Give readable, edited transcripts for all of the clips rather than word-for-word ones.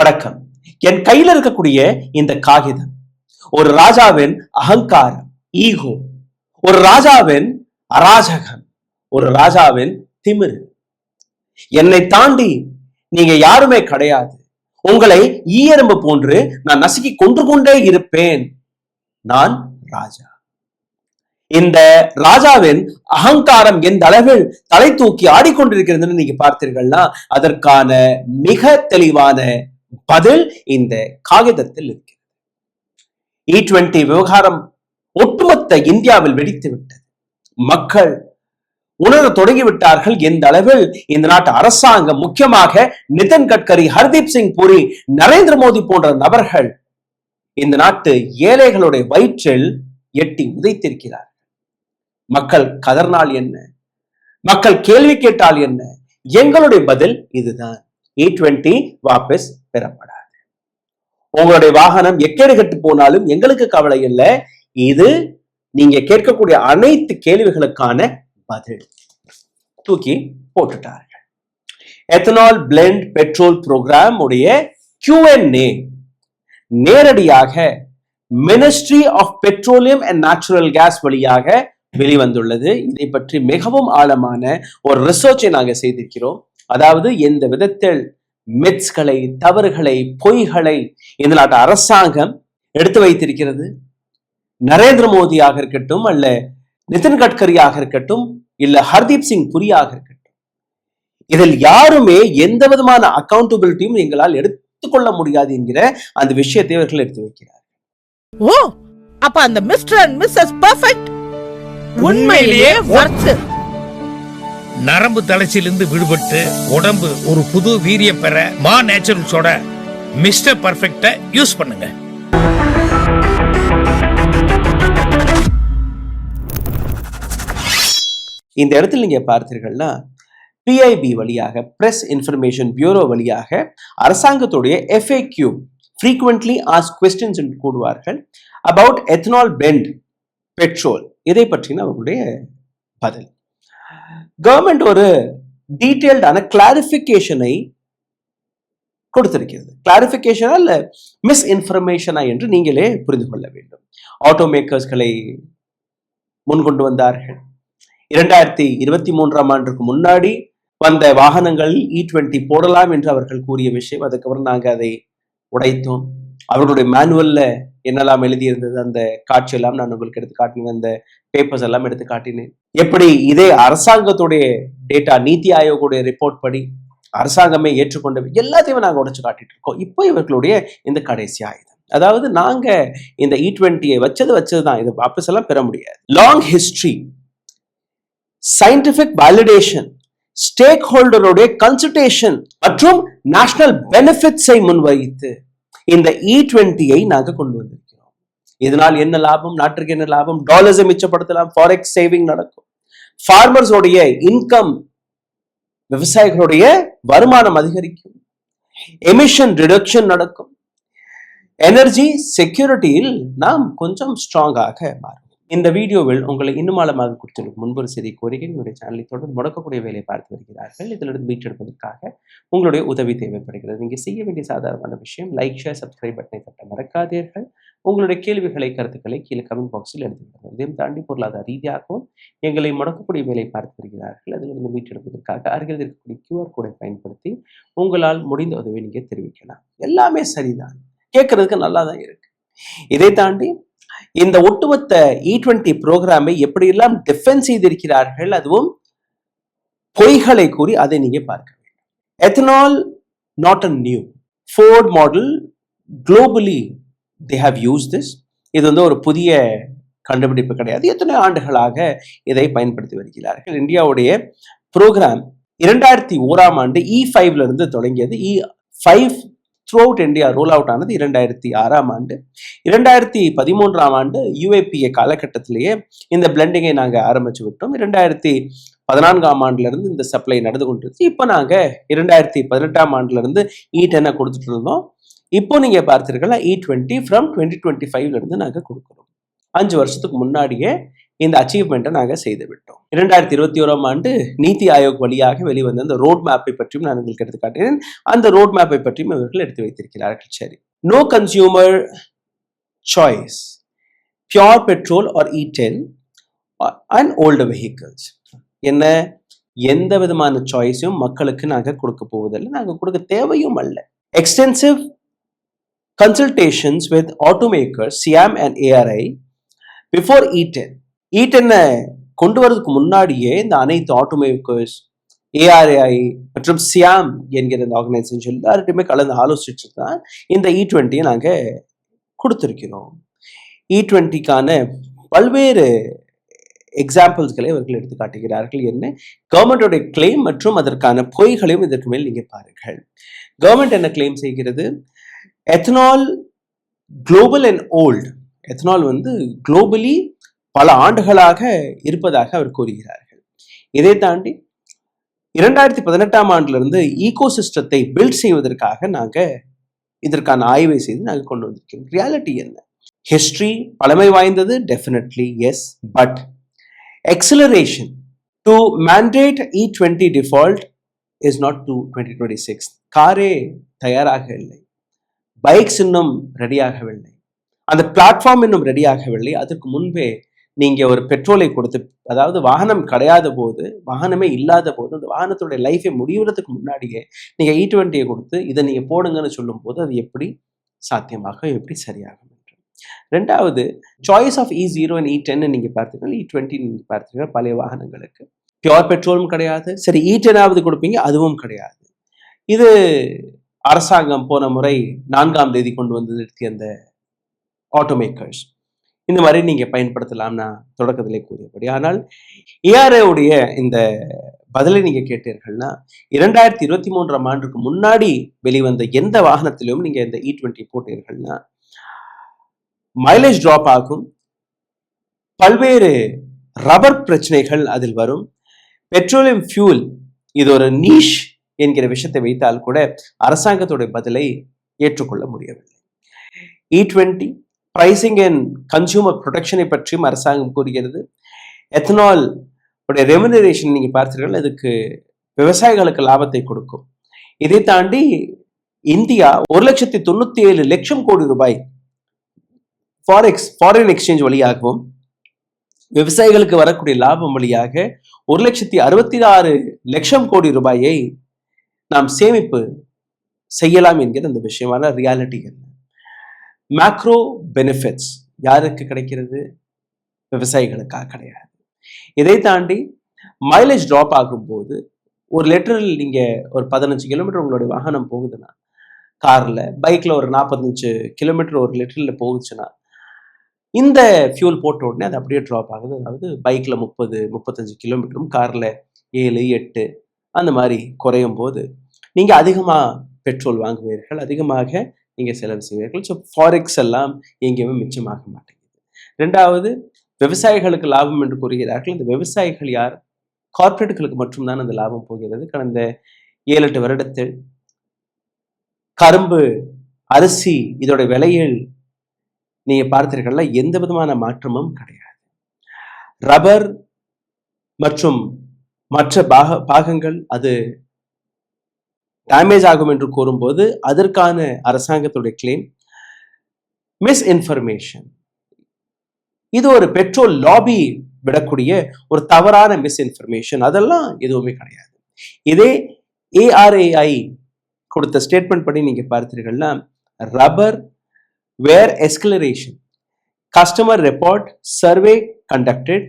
வணக்கம். என் கையில இருக்கக்கூடிய இந்த காகிதம் ஒரு ராஜாவின் அகங்காரம், ஈகோ, ஒரு ராஜாவின் அராஜகம், ஒரு ராஜாவின் திமிரு. என்னை தாண்டி நீங்க யாருமே கிடையாது. உங்களை ஈயரம்பு போன்று நான் நசுக்கி கொன்று கொண்டே இருப்பேன். நான் ராஜா. இந்த ராஜாவின் அகங்காரம் எந்த அளவில் தலை தூக்கி ஆடிக்கொண்டிருக்கிறது நீங்க பார்த்தீர்கள்னா அதற்கான மிக தெளிவான பதில் இந்த காகிதத்தில் இருக்கிறது. E20 விவகாரம் ஒட்டுமொத்த இந்தியாவில் வெடித்து விட்டது. மக்கள் உணர தொடங்கிவிட்டார்கள் எந்த அளவில் இந்த நாட்டு அரசாங்கம், முக்கியமாக நிதின் கட்கரி, ஹர்தீப் சிங் புரி, நரேந்திர மோடி போன்ற நபர்கள் இந்த நாட்டு ஏழைகளுடைய வயிற்றில் எட்டி உதைத்திருக்கிறார்கள். மக்கள் கதர்னால் என்ன, மக்கள் கேள்வி கேட்டால் என்ன? எங்களுடைய பதில் இதுதான். E20 வாபஸ் பெறப்படாது. உங்களுடைய வாகனம் எக்கேடு கட்டு போனாலும் எங்களுக்கு கவலை இல்லை. இது நீங்க கேட்கக்கூடிய அனைத்து கேள்விகளுக்கான பதில். தூக்கி போட்டுட்டார்கள். எத்தனால் பிளெண்ட் பெட்ரோல் ப்ரோக்ராம் உடைய Q&A நேரடியாக ministry of petroleum and natural gas வழியாக வெளிவந்துள்ளது. இதை பற்றி மிகவும் ஆழமான ஒரு ரிசர்ச்சை நாங்கள் செய்திருக்கிறோம். அதாவது எந்த விதத்தில் மித்ஸ்களை, தவறுகளை, பொய்களை இந்த நாட்டு அரசாங்கம் எடுத்து வைத்திருக்கிறது. நரேந்திர மோடியாக இருக்கட்டும், அல்ல நிதின் கட்கரியாக இருக்கட்டும், இல்ல ஹர்தீப் சிங் புரியாக இருக்கட்டும், இதில் யாருமே எந்த விதமான அக்கௌண்டபிலிட்டியும் எங்களால் எடுத்துக்கொள்ள முடியாது என்கிற அந்த விஷயத்தை அவர்கள் எடுத்து வைக்கிறார். ஓ, அப்ப அந்த மிஸ்டர் அண்ட் மிஸ்ஸஸ் பெர்ஃபெக்ட் உண்மையிலேயே வர்த். நரம்பு தளர்ச்சியிலிருந்து விடுபட்டு உடம்பு ஒரு புது வீரியம் பெற மா நேச்சுரல்ஸோட மிஸ்டர் பர்ஃபெக்ட யூஸ் பண்ணுங்க. இந்த இடத்துல நீங்க பார்த்தீர்கள்னா PIB வழியாக, பிரஸ் இன்ஃபர்மேஷன் பியூரோ வழியாக அரசாங்கத்துடைய FAQ frequently asked questions என்று கூடுவார்கள் about ethanol blend பெட்ரோல். இதை பற்றின அவர்களுடைய பதில். கவர்மெண்ட் ஒரு டீடைல்டான கிளாரிபிகேஷனை கொடுத்திருக்கிறது. கிளாரிபிகேஷனா இல்ல மிஸ் இன்ஃபர்மேஷனா என்று நீங்களே புரிந்து கொள்ள வேண்டும். ஆட்டோமேக்கர்ஸ்களை முன்கொண்டு வந்தார்கள். 2023 ஆண்டுக்கு முன்னாடி வந்த வாகனங்கள் E20 போடலாம் என்று அவர்கள் கூறிய விஷயம். அதுக்கப்புறம் நாங்கள் அதை உடைத்தோம். அவர்களுடைய மேனுவல்ல என்னெல்லாம் எழுதியிருந்தது அந்த காட்சி எல்லாம் நான் உங்களுக்கு எடுத்து காட்டினேன். அந்த பேப்பர்ஸ் எல்லாம் எடுத்து காட்டினேன். எப்படி இதே அரசாங்கத்துடைய டேட்டா, நீத்தி ஆயோகுடைய ரிப்போர்ட் படி அரசாங்கமே ஏற்றுக்கொண்ட எல்லாத்தையுமே நாங்கள் உடைச்சு காட்டிட்டு இருக்கோம். இப்போ இவர்களுடைய இந்த கடைசி ஆயுதம். அதாவது நாங்க இந்த E20 வச்சதுதான். இது வாபஸ் எல்லாம் பெற முடியாது. Long history, scientific validation, stake ஹோல்டருடைய கன்சல்டேஷன் மற்றும் நேஷனல் பெனிஃபிட்ஸை முன்வைத்து இந்த E20 நாங்க கொண்டு வந்திருக்கிறோம். இதனால் என்ன லாபம்? நாட்டுக்கு என்ன லாபம்? டாலர்ஸை மிச்சப்படுத்தலாம், ஃபாரெக்ஸ் சேவிங் நடக்கும், ஃபார்மர்ஸோடைய இன்கம், விவசாயிகளுடைய வருமானம் அதிகரிக்கும், எமிஷன் ரிடக்ஷன் நடக்கும், எனர்ஜி செக்யூரிட்டியில் நாம் கொஞ்சம் ஸ்ட்ராங்காக மாறும். இந்த வீடியோவில் உங்களை இன்னும் ஆழமாக குறித்து முன்பொரு செய்தி கோரிக்கை என்னுடைய சேனலை தொடர்ந்து முடக்கக்கூடிய வேலையை பார்த்து வருகிறார்கள். இதிலிருந்து மீட்டெடுப்பதற்காக உங்களுடைய உதவி தேவைப்படுகிறது. நீங்க செய்ய வேண்டிய சாதாரணமான விஷயம், லைக், ஷேர், சப்ஸ்கிரைப் பட்டனை தட்ட மறக்காதீர்கள். உங்களுடைய கேள்விகளை, கருத்துக்களை கீழே கமெண்ட் பாக்ஸில் எடுத்துக்கிறது. இதையும் தாண்டி பொருளாதார ரீதியாகவும் எங்களை முடக்கக்கூடிய வேலை பார்த்து வருகிறார்கள். அதிலிருந்து மீட்டெடுப்பதற்காக அருகில் இருக்கக்கூடிய QR கோடை பயன்படுத்தி உங்களால் முடிந்த உதவி நீங்க தெரிவிக்கலாம். எல்லாமே சரிதான், கேட்கறதுக்கு நல்லா தான் இருக்கு. இதை தாண்டி இந்த ஒட்டுமொத்த E20 புரோகிராமை எப்படியெல்லாம் டிஃபென்ஸ் செய்திருக்கிறார்கள், அதுவும் பொய்களை கூறி அதை நீங்க பார்க்க வேண்டும். Ethanol not a new found model, globally they have used this. இது ஒரு புதிய கண்டுபிடிப்பு கிடையாது. எத்தனை ஆண்டுகளாக இதை பயன்படுத்தி வருகிறார்கள். இந்தியாவுடைய புரோகிராம் 2001 ஆண்டு E5 இருந்து தொடங்கியது. E5 throughout India roll out ஆனது 2006 ஆண்டு. 2013 ஆண்டு UAPA காலகட்டத்திலேயே இந்த பிளெண்டிங்கை நாங்கள் ஆரம்பிச்சு விட்டோம். 2014 ஆண்டுல இருந்து இந்த சப்ளை நடந்து கொண்டிருக்கு. இப்போ நாங்கள் 2018 ஆண்டுல இருந்து E10 கொடுத்துட்டு இருந்தோம். இப்போ நீங்க பார்த்தீர்களா E20 ஃப்ரம் 2025 இருந்து நாங்கள் கொடுக்குறோம். 5 வருஷத்துக்கு முன்னாடியே இந்த அச்சீவ்மெண்ட்டை நாங்கள் செய்து விட்டோம். 2021 ஆண்டு நீத்தி ஆயோக் வழியாக வெளிவந்த அந்த ரோட் மேப்பை பற்றியும் நான் உங்களுக்கு எடுத்து காட்டினேன். அந்த ரோட் மேப்பை பற்றியும் இவர்கள் எடுத்து வைத்திருக்கிறார்கள். சரி, no consumer choice, pure petrol or E10 and old vehicles. என்ன, எந்த விதமான சாய்ஸையும் மக்களுக்கு நாங்கள் கொடுக்க போவதில்லை, நாங்கள் கொடுக்க தேவையும் அல்ல. Extensive consultations with automakers SIAM and ARI before E10. E10 கொண்டு வரதுக்கு முன்னாடியே இந்த அனைத்து ஆட்டோமேக்கர்ஸ், ARI மற்றும் SIAM என்கிற இந்த ஆர்கனைசேஷன் எல்லார்ட்டையுமே கலந்து ஆலோசிச்சு தான் இந்த E20 நாங்கள் கொடுத்துருக்கிறோம். E20க்கான பல்வேறு எக்ஸாம்பிள்ஸ்களை இவர்கள் எடுத்து காட்டுகிறார்கள். என்ன, கவர்மெண்டோட கிளைம் மற்றும் அதற்கான பொய்களையும் இதற்கு மேல் நீங்க பாருங்கள். கவர்மெண்ட் என்ன கிளைம் செய்கிறது? Ethanol global and old, ethanol globally பல ஆண்டுகளாக இருப்பதாக அவர் கூறுகிறார்கள். இதை தாண்டி 2018 ஆண்டிலிருந்து ஈகோ சிஸ்டத்தை பில்ட் செய்வதற்காக நாங்கள் இதற்கான ஆய்வை செய்து நாங்கள் கொண்டு வந்திருக்கிறோம். ரியாலிட்டி என்ன? ஹிஸ்டரி பழமை வாய்ந்தது, definitely yes, but acceleration to mandate E20 default is not to 2026. காரே தயாராக இல்லை, பைக்ஸ் இன்னும் ரெடியாகவில்லை, அந்த பிளாட்ஃபார்ம் இன்னும் ரெடியாகவில்லை. அதற்கு முன்பே நீங்க ஒரு பெட்ரோலை கொடுத்து, அதாவது வாகனம் கிடையாத போது, வாகனமே இல்லாத போது, அந்த வாகனத்துடைய லைஃபை முடிவுறதுக்கு முன்னாடியே நீங்க E20 கொடுத்து இதை நீங்க போடுங்கன்னு சொல்லும் போது அது எப்படி சாத்தியமாக, எப்படி சரியாகும்? ரெண்டாவது, choice of E0 and E10 நீங்க பார்த்தீங்கன்னா, E20 நீங்க பார்த்தீங்கன்னா பழைய வாகனங்களுக்கு பியோர் பெட்ரோலும் கிடையாது. சரி, E10 கொடுப்பீங்க, அதுவும் கிடையாது. இது அரசாங்கம் போன முறை 4ஆம் தேதி கொண்டு வந்து நிறுத்திய அந்த ஆட்டோமேக்கர்ஸ் இந்த மாதிரி நீங்க பயன்படுத்தலாம், நான் தொடக்கத்திலே கூறியபடி. ஆனால் ARI உடைய இந்த பதிலை நீங்க கேட்டீர்கள்னா, 2023 ஆண்டுக்கு முன்னாடி வெளிவந்த எந்த வாகனத்திலும் நீங்க இந்த E20 போட்டீர்கள்னா மைலேஜ் டிராப் ஆகும், பல்வேறு ரப்பர் பிரச்சனைகள் அதில் வரும். பெட்ரோலியம் ஃபியூல் இது ஒரு நீஷ் என்கிற விஷயத்தை வைத்தால் கூட அரசாங்கத்துடைய பதிலை ஏற்றுக்கொள்ள முடியவில்லை. E20 பிரைசிங் அண்ட் கன்சியூமர் ப்ரொடெக்ஷனை பற்றியும் அரசாங்கம் கூறுகிறது. எத்தனால் உடைய ரெமுனரேஷன் நீங்க பார்த்தீர்கள், அதுக்கு விவசாயிகளுக்கு லாபத்தை கொடுக்கும். இதை தாண்டி இந்தியா 1,97,00,000 கோடி ரூபாய் ஃபாரின் எக்ஸ்சேஞ்ச் வழியாகவும் விவசாயிகளுக்கு வரக்கூடிய லாபம் வழியாக 1,66,00,000 கோடி ரூபாயை நாம் சேமிப்பு செய்யலாம் என்கிற அந்த விஷயமான ரியாலிட்டி என்ன? மேக்ரோ பெனிஃபிட்ஸ் யாருக்கு கிடைக்கிறது? விவசாயிகளுக்காக கிடையாது. இதை தாண்டி மைலேஜ் டிராப் ஆகும்போது ஒரு லிட்டரில் நீங்க ஒரு 15 கிலோமீட்டர் உங்களுடைய வாகனம் போகுதுன்னா, கார்ல, பைக்ல ஒரு 45 கிலோமீட்டர் ஒரு லிட்டர்ல போகுச்சுன்னா, இந்த ஃபியூல் போட்ட உடனே அது அப்படியே ட்ராப் ஆகுது. அதாவது பைக்கில் 30-35 கிலோமீட்டரும், காரில் 7-8 அந்த மாதிரி குறையும் போது நீங்கள் அதிகமாக பெட்ரோல் வாங்குவீர்கள், அதிகமாக நீங்கள் செலவு செய்வீர்கள். ஸோ ஃபாரெக்ஸ் எல்லாம் எங்கேயுமே மிச்சமாக மாட்டேங்குது. ரெண்டாவது, விவசாயிகளுக்கு லாபம் என்று கூறுகிறார்கள். இந்த விவசாயிகள் யார்? கார்பரேட்டுகளுக்கு மட்டும்தான் அந்த லாபம் போகிறது. கடந்த 7-8 வருடத்தில் கரும்பு, அரிசி இதோட விலையில் நீங்க பார்த்தீர்கள்ல எந்த விதமான மாற்றமும் கிடையாது. ரப்பர் மற்றும் மற்ற பாகங்கள் அது டேமேஜ் ஆகும் என்று கூறும்போது அதற்கான அரசாங்கத்துடைய கிளைம் மிஸ்இன்ஃபர்மேஷன். இது ஒரு பெட்ரோல் லாபி விடக்கூடிய ஒரு தவறான மிஸ்இன்ஃபர்மேஷன், அதெல்லாம் எதுவுமே கிடையாது. இதே ARAI கொடுத்த ஸ்டேட்மெண்ட் படி நீங்க பார்த்தீர்கள்னா, ரப்பர் வேர் எஸ்கலரேஷன் கஸ்டமர் ரெப்போர்ட் சர்வே கண்டக்டட்.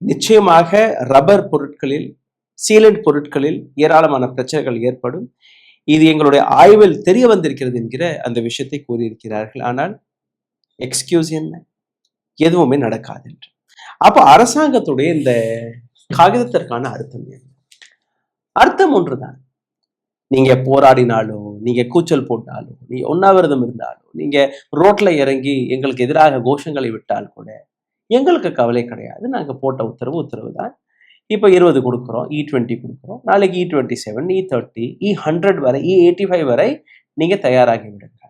நிச்சயமாக ரப்பர் பொருட்களில், சீலண்ட் பொருட்களில் ஏராளமான பிரச்சனைகள் ஏற்படும். இது எங்களுடைய ஆய்வில் தெரிய வந்திருக்கிறது என்கிற அந்த விஷயத்தை கூறியிருக்கிறார்கள். ஆனால் எக்ஸ்கியூஸ் என்ன? எதுவுமே நடக்காது என்று. அப்போ அரசாங்கத்துடைய இந்த காகிதத்திற்கான அர்த்தம் என்ன? அர்த்தம் ஒன்றுதான். நீங்க போராடினாலும், நீங்க கூச்சல் போட்டாலும், நீங்க உண்ணாவிரதம் இருந்தாலும், நீங்க ரோட்ல இறங்கி எங்களுக்கு எதிராக கோஷங்களை விட்டால் கூட எங்களுக்கு கவலை கிடையாது. நாங்க போட்ட உத்தரவு தான். இப்போ 20 கொடுக்குறோம், E20 கொடுக்குறோம், நாளைக்கு E27, E30, E100 வரை, E85 வரை நீங்க தயாராகி விடுங்க.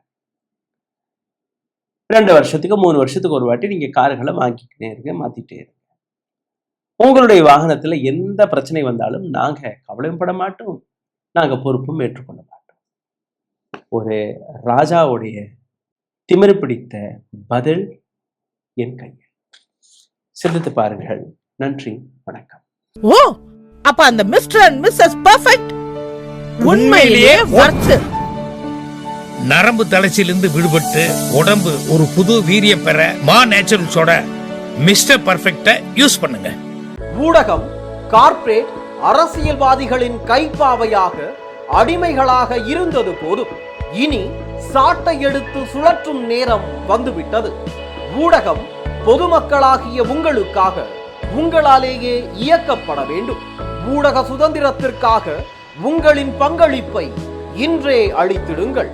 2 வருஷத்துக்கு 3 வருஷத்துக்கு ஒரு வாட்டி நீங்க கார்களை வாங்கிக்கிட்டே இருங்க, மாத்திட்டே இருங்க. உங்களுடைய வாகனத்துல எந்த பிரச்சனை வந்தாலும் நாங்க கவலைப்பட மாட்டோம், நாங்க பொறுப்பும் ஏற்றுக்கொள்ள மாட்டோம். ஒரு ராஜாவுடைய திமிரு பிடித்த பதில் என் கையில். சிந்தித்து பாருங்கள். நன்றி, வணக்கம். ஓ, அப்ப அந்த மிஸ்டர் அண்ட் மிஸ்ஸஸ் பர்ஃபெக்ட் உண்மையிலேயே ஒர்த். நரம்பு தளர்ச்சியிலிருந்து விடுபட்டு உடம்பு ஒரு புது வீரியம் பெற மா நேச்சுரல்ஸோட மிஸ்டர் பர்ஃபெக்ட யூஸ் பண்ணுங்க. ஊடகம் கார்ப்பரேட் அரசியல்வாதிகளின் கைப்பாவையாக அடிமைகளாக இருந்தது போதும். இனி சாட்டை எடுத்து சுழற்றும் நேரம் வந்துவிட்டது. ஊடகம் பொதுமக்களாகிய உங்களுக்காக உங்களாலேயே இயக்கப்பட வேண்டும். ஊடக சுதந்திரத்திற்காக உங்களின் பங்களிப்பை இன்றே அளித்திடுங்கள்.